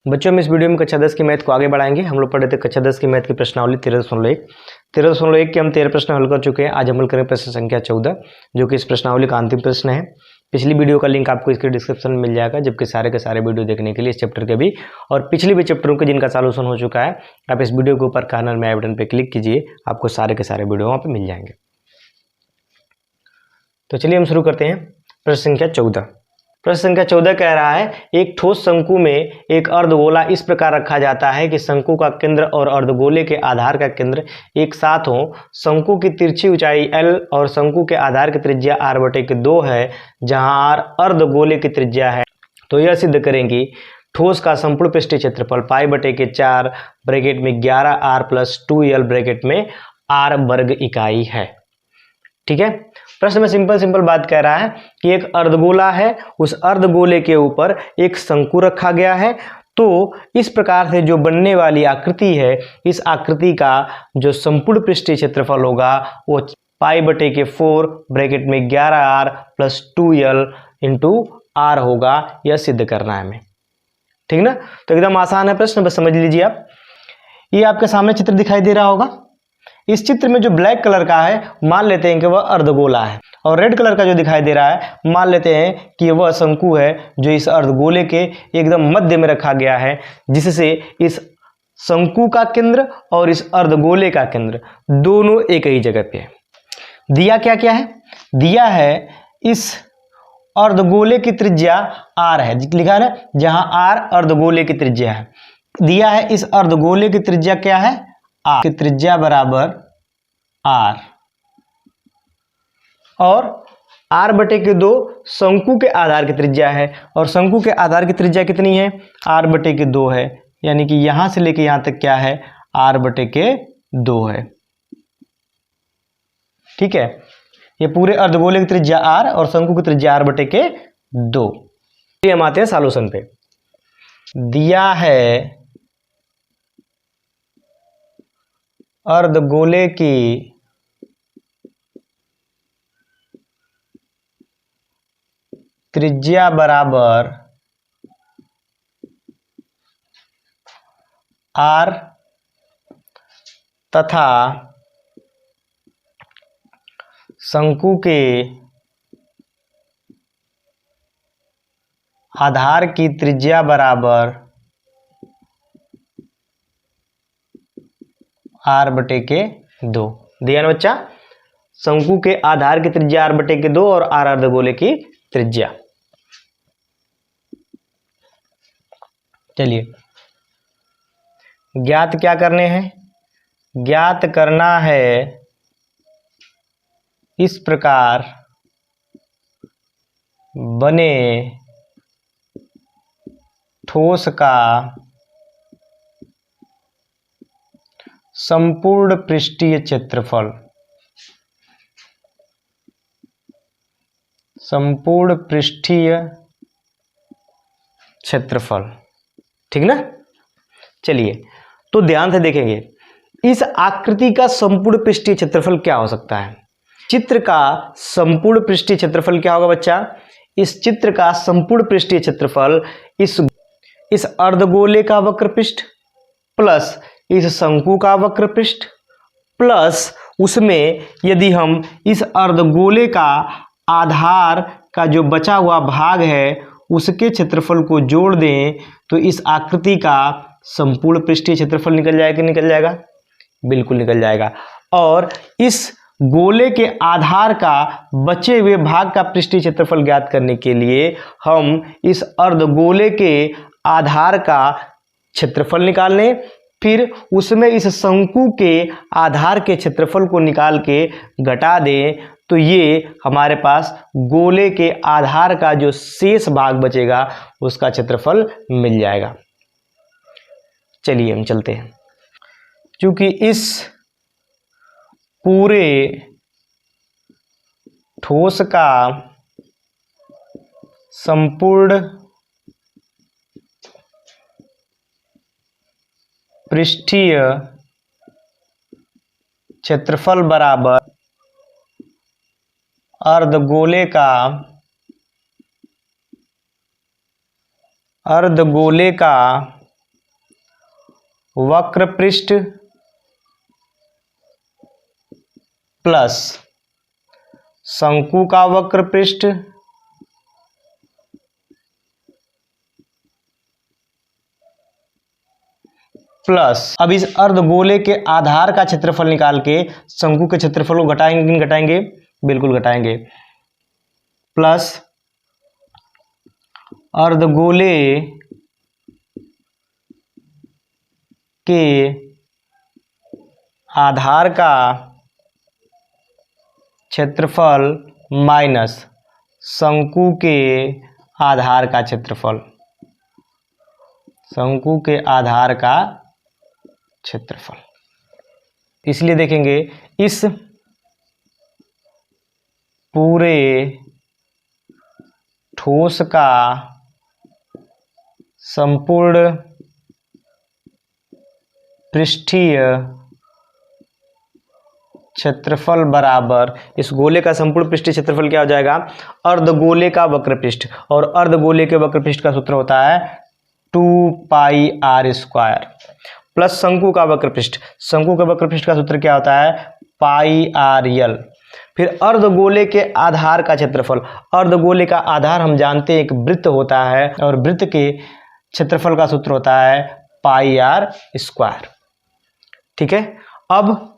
बच्चों, हम इस वीडियो में कक्षा 10 की मैथ को आगे बढ़ाएंगे। हम लोग पढ़े थे कक्षा 10 की मैथ की प्रश्नावली 13.1 के हम 13 प्रश्न हल कर चुके हैं। आज हम हल करें प्रश्न संख्या 14, जो कि इस प्रश्नावली का अंतिम प्रश्न है। पिछली वीडियो का लिंक आपको इसके डिस्क्रिप्शन में मिल जाएगा, जबकि सारे के सारे वीडियो देखने के लिए इस चैप्टर के भी और पिछले भी चैप्टरों के जिनका सॉल्यूशन हो चुका है, आप इस वीडियो के ऊपर कार्नर में आई बटन पर क्लिक कीजिए, आपको सारे के सारे वीडियो वहाँ पर मिल जाएंगे। तो चलिए हम शुरू करते हैं। प्रश्न संख्या 14। प्रश्न संख्या 14 कह रहा है, एक ठोस शंकु में एक अर्धगोला इस प्रकार रखा जाता है कि शंकु का केंद्र और अर्धगोले के आधार का केंद्र एक साथ हो। शंकु की तिरछी ऊंचाई L और शंकु के आधार की त्रिज्या r/2 है, जहां r अर्धगोले की त्रिज्या है। तो यह सिद्ध करें कि ठोस का संपूर्ण पृष्ठीय क्षेत्रफल π/4 ब्रैकेट में 11r + 2l ब्रैकेट में r वर्ग इकाई है। ठीक है। प्रश्न में सिंपल बात कह रहा है कि एक अर्धगोला है, उस अर्धगोले के ऊपर एक शंकु रखा गया है। तो इस प्रकार से जो बनने वाली आकृति है, इस आकृति का जो संपूर्ण पृष्ठीय क्षेत्रफल होगा वो π/4 ब्रैकेट में 11r + 2l × r होगा। यह सिद्ध करना है हमें। ठीक ना। तो एकदम आसान है प्रश्न, बस समझ लीजिए आप। ये आपके सामने चित्र दिखाई दे रहा होगा। इस चित्र में जो ब्लैक कलर का है मान लेते हैं कि वह अर्धगोला है, और रेड कलर का जो दिखाई दे रहा है मान लेते हैं कि वह शंकु है, जो इस अर्धगोले के एकदम मध्य में रखा गया है, जिससे इस शंकु का केंद्र और इस अर्धगोले का केंद्र दोनों एक ही जगह पे है। दिया क्या क्या है? दिया है इस अर्धगोले की त्रिज्या r है, लिखा है ना, जहां r अर्धगोले की त्रिज्या है। दिया है इस अर्धगोले की त्रिज्या क्या है? r की त्रिज्या बराबर r, और r/2 शंकु के आधार की त्रिज्या है, और शंकु के आधार की त्रिज्या कितनी है? r/2 है, यानी कि यहां से लेके यहां तक क्या है? r/2 है। ठीक है। ये पूरे अर्धगोले की त्रिज्या r और शंकु की त्रिज्या r/2। हम आते हैं सॉल्यूशन पे। दिया है अर्धगोले की त्रिज्या बराबर r तथा शंकु के आधार की त्रिज्या बराबर r/2। दिया ना बच्चा? शंकु के आधार की त्रिज्या r/2 और r अर्धगोले की त्रिज्या। चलिए, ज्ञात क्या करने हैं? ज्ञात करना है इस प्रकार बने ठोस का संपूर्ण पृष्ठीय क्षेत्रफल। संपूर्ण पृष्ठीय क्षेत्रफल। ठीक ना। चलिए, तो ध्यान से देखेंगे इस आकृति का संपूर्ण पृष्ठीय क्षेत्रफल क्या हो सकता है। चित्र का संपूर्ण पृष्ठीय क्षेत्रफल क्या होगा बच्चा? इस चित्र का संपूर्ण पृष्ठीय क्षेत्रफल इस अर्धगोले का वक्र पृष्ठ प्लस इस शंकु का वक्र पृष्ठ प्लस उसमें यदि हम इस अर्धगोले का आधार का जो बचा हुआ भाग है उसके क्षेत्रफल को जोड़ दें, तो इस आकृति का संपूर्ण पृष्ठीय क्षेत्रफल निकल जाएगा कि निकल जाएगा? बिल्कुल निकल जाएगा। और इस गोले के आधार का बचे हुए भाग का पृष्ठीय क्षेत्रफल ज्ञात करने के लिए हम इस अर्धगोले के आधार का क्षेत्रफल निकाल लें, फिर उसमें इस शंकु के आधार के क्षेत्रफल को निकाल के घटा दें, तो ये हमारे पास गोले के आधार का जो शेष भाग बचेगा उसका क्षेत्रफल मिल जाएगा। चलिए हम चलते हैं। क्योंकि इस पूरे ठोस का संपूर्ण पृष्ठीय क्षेत्रफल बराबर अर्धगोले का वक्र पृष्ठ प्लस शंकु का वक्र पृष्ठ प्लस, अब इस अर्धगोले के आधार का क्षेत्रफल निकाल के शंकु के क्षेत्रफल को घटाएंगे कि नहीं घटाएंगे? बिल्कुल घटाएंगे। प्लस अर्धगोले के आधार का क्षेत्रफल माइनस शंकु के आधार का क्षेत्रफल, शंकु के आधार का क्षेत्रफल। इसलिए देखेंगे इस पूरे ठोस का संपूर्ण पृष्ठीय क्षेत्रफल बराबर, इस गोले का संपूर्ण पृष्ठीय क्षेत्रफल क्या हो जाएगा? अर्धगोले का वक्र पृष्ठ, और अर्धगोले के वक्र पृष्ठ का सूत्र होता है 2πr² प्लस शंकु का वक्र पृष्ठ, शंकु के वक्र पृष्ठ का सूत्र क्या होता है? πrl। फिर अर्धगोले के आधार का क्षेत्रफल, अर्धगोले का आधार हम जानते हैं एक वृत्त होता है, और वृत्त के क्षेत्रफल का सूत्र होता है πr²। ठीक है। अब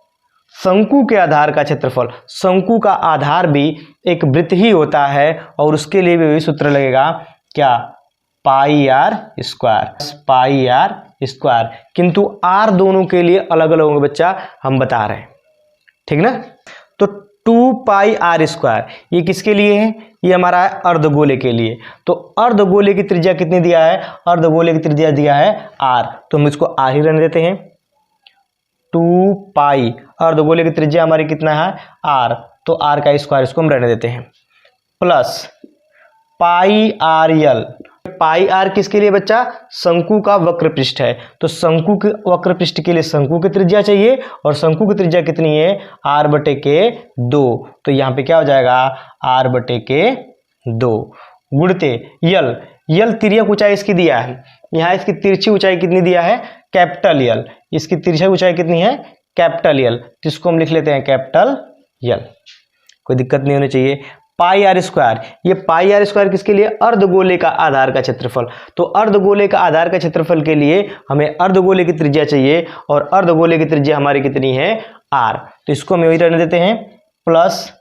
शंकु के आधार का क्षेत्रफल, शंकु का आधार भी एक वृत्त ही होता है, और उसके लिए भी वही सूत्र लगेगा क्या? πr², किंतु r दोनों के लिए अलग अलग होंगे बच्चा, हम बता रहे हैं। ठीक ना। तो 2πr², ये किसके लिए है? ये हमारा है अर्धगोले के लिए। तो अर्धगोले की त्रिज्या कितनी दिया है? अर्धगोले की त्रिज्या दिया है r, तो हम इसको r ही रहने देते हैं। 2π, अर्धगोले की त्रिज्या हमारी कितना है? r, तो r का स्क्वायर इसको हम रहने देते हैं। प्लस πrl, πr किसके लिए बच्चा? शंकु का वक्र पृष्ठ है, तो शंकु के वक्र पृष्ठ के लिए शंकु की त्रिज्या चाहिए, और शंकु की त्रिज्या कितनी है? r/2। तो यहाँ पे क्या हो जाएगा? r/2 गुणते यल, यल तिर्यक ऊंचाई इसकी दिया है, यहाँ इसकी तिरछी ऊंचाई कितनी दिया है? Capital L. इसकी तिरछी ऊंचाई कितनी है? कैपिटल यल, जिसको हम लिख लेते हैं कैपिटल यल। कोई दिक्कत नहीं होनी चाहिए। πr², ये πr² किसके लिए? अर्धगोले का आधार का क्षेत्रफल। तो अर्धगोले का आधार का क्षेत्रफल के लिए हमें अर्धगोले की त्रिज्या चाहिए, और अर्धगोले की त्रिज्या हमारी कितनी है? r, तो इसको हम वही रहने देते हैं प्लस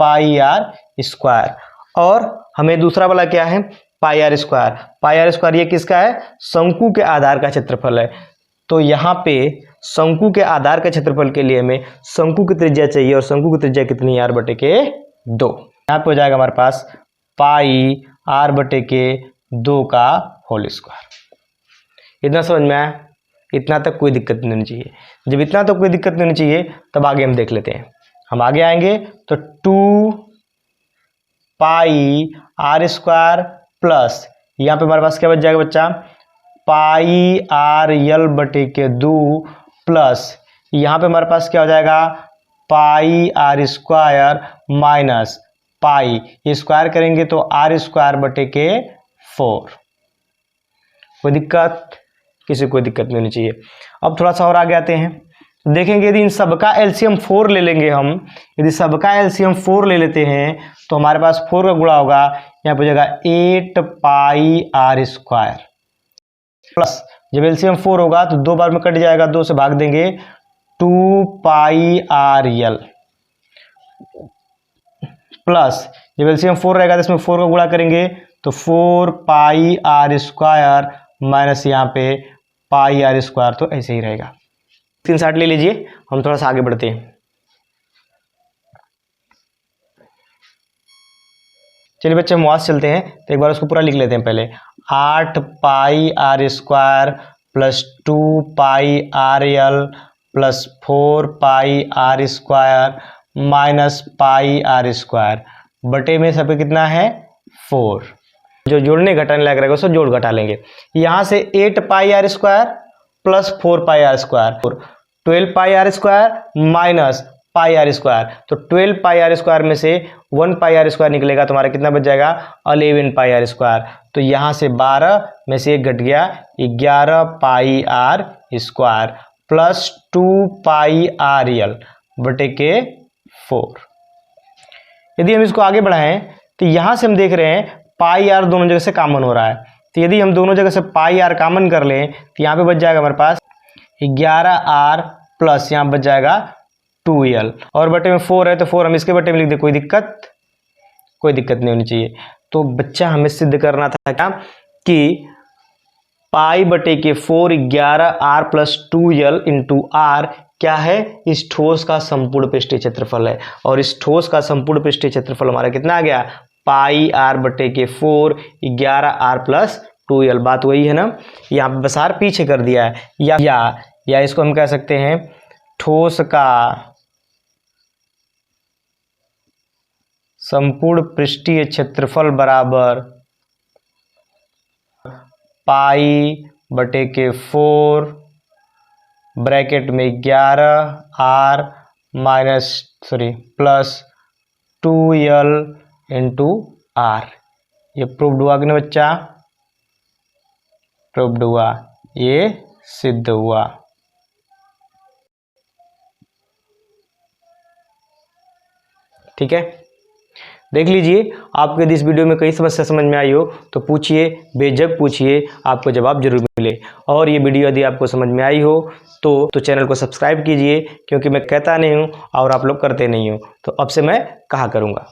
πr²। और हमें दूसरा वाला क्या है? πr²। πr² ये किसका है? शंकु के आधार का क्षेत्रफल है। तो यहाँ पे शंकु के आधार का क्षेत्रफल के लिए हमें शंकु की त्रिज्या चाहिए, और शंकु की त्रिज्या कितनी है? r/2। यहाँ पे हो जाएगा हमारे पास πr/2 का होल स्क्वायर। इतना समझ में आया? इतना तक कोई दिक्कत नहीं होनी चाहिए। जब इतना तक कोई दिक्कत नहीं होनी चाहिए, तब आगे हम देख लेते हैं। हम आगे आएंगे तो 2πr² प्लस, यहाँ पे हमारे पास क्या बच जाएगा बच्चा? πrl/2 प्लस, यहाँ पे हमारे पास क्या हो जाएगा? πr² माइनस पाई, ये स्क्वायर करेंगे तो r²/4। कोई दिक्कत? किसी कोई दिक्कत नहीं होनी चाहिए। अब थोड़ा सा और आगे आते हैं, देखेंगे यदि इन सबका एलसीएम 4 ले लेंगे हम, यदि सबका एलसीएम 4 ले लेते हैं तो हमारे पास 4 का गुणा होगा, यहाँ पे हो जाएगा 8πr² प्लस, जब एलसीएम 4 होगा तो 2 बार में कट जाएगा, 2 से भाग देंगे, 2πrl प्लस, जब एलसीएम 4 रहेगा तो इसमें 4 का गुणा करेंगे तो 4πr² माइनस यहाँ पे πr², तो ऐसे ही रहेगा। 360 ले लीजिए। हम थोड़ा सा आगे बढ़ते हैं। चलिए बच्चे हम वहां से चलते हैं, तो एक बार उसको पूरा लिख लेते हैं पहले। 8πr² plus 2πrl plus 4πr² minus πr² बटे में सब कितना है? 4। जो जोड़ने घटाने लग रहेगा उसको जोड़ घटा लेंगे। यहाँ से 8πr² plus 4πr², 12πr² minus pi r square. तो 12 पाई आर स्क्वायर में से 1 पाई आर स्क्वायर निकलेगा, तुम्हारा कितना बच जाएगा 11 पाई आर स्क्वायर। तो यहाँ से 12 में से 1 घट गया, 11 pi r square plus 2 pi r l बटे के 4। यदि हम इसको आगे बढ़ाएं तो यहाँ से हम देख रहे हैं पाई आर दोनों जगह से कॉमन हो रहा है। तो यदि हम दोनों जगह से पाई आर कॉमन कर लें तो यहाँ पे बच जाएगा हमारे पास 11 आर प्लस यहाँ बच जाएगा 2l और बटे में 4 है तो 4 हम इसके बटे में लिख दे, कोई दिक्कत नहीं होनी चाहिए। तो बच्चा हमें सिद्ध करना था क्या कि पाई बटे के 4 11 r plus 2l into are क्या है, इस ठोस का संपूर्ण पृष्ठीय क्षेत्रफल है। और इस ठोस का संपूर्ण पृष्ठीय क्षेत्रफल हमारा कितना आ गया, पाई आर बटे के 4 11 आर प्लस 2l। बात वही है ना, यहाँ पे बस आर पीछे कर दिया है। या इसको हम कह सकते हैं ठोस का संपूर्ण पृष्ठीय क्षेत्रफल बराबर पाई बटे के 4 ब्रैकेट में 11 r plus 2l into r. ये प्रूव्ड हुआ कि ना बच्चा, प्रूव्ड हुआ, ये सिद्ध हुआ। ठीक है, देख लीजिए, आपको यदि इस वीडियो में कई समस्या समझ में आई हो तो पूछिए, बेझिझक पूछिए, आपको जवाब जरूर मिले। और ये वीडियो यदि आपको समझ में आई हो तो चैनल को सब्सक्राइब कीजिए, क्योंकि मैं कहता नहीं हूँ और आप लोग करते नहीं हो, तो अब से मैं कहा करूँगा।